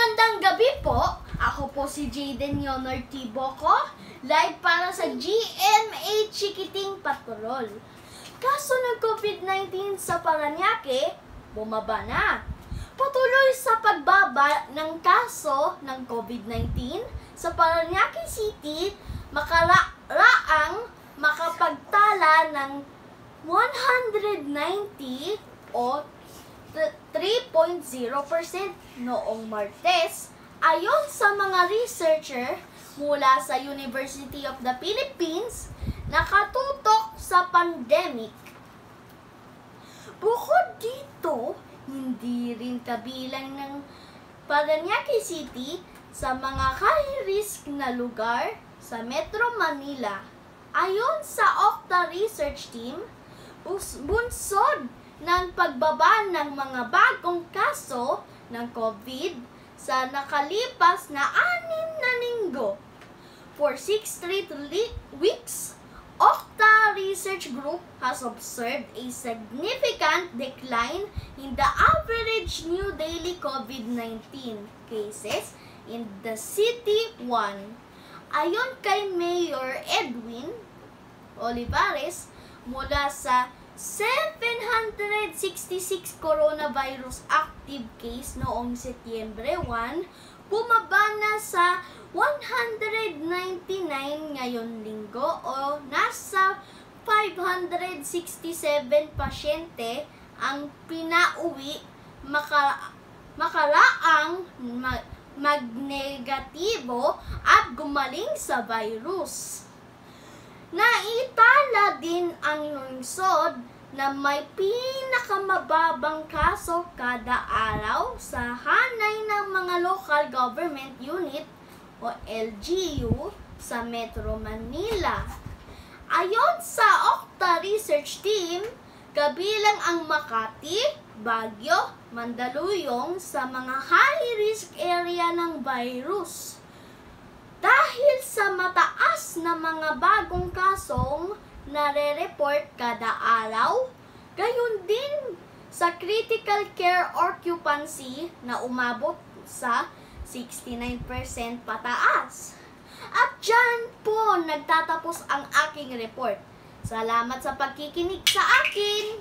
Magandang gabi po. Ako po si Jaden Yonor Tiboco, live para sa GMA Chikiting Patrol. Kaso ng COVID-19 sa Parañaque, bumaba na. Patuloy sa pagbaba ng kaso ng COVID-19 sa Parañaque City, makaraang makapagtala ng 190 o 3.0% noong Martes, ayon sa mga researcher mula sa University of the Philippines nakatutok sa pandemic. Bukod dito, hindi rin kabilang ng Parañaque City sa mga high-risk na lugar sa Metro Manila. Ayon sa Okta Research Team, bunsod ng pagbaba ng mga bagong kaso ng COVID sa nakalipas na 6 na linggo. For 6 straight weeks, Okta Research Group has observed a significant decline in the average new daily COVID-19 cases in the City 1. Ayon kay Mayor Edwin Olivares, mula sa 766 coronavirus active case noong Setyembre 1, bumaba na sa 199 ngayon linggo o nasa 567 pasyente ang pinauwi makaraang magnegatibo at gumaling sa virus. Naitala din ang lungsod na may pinakamababang kaso kada araw sa hanay ng mga local government unit o LGU sa Metro Manila. Ayon sa Okta Research Team, kabilang ang Makati, Baguio, Mandaluyong sa mga high-risk area ng virus. Dahil sa mataas na mga bagong kasong nare-report kada araw, gayon din sa critical care occupancy na umabot sa 69% pataas. At dyan po nagtatapos ang aking report. Salamat sa pagkikinig sa akin!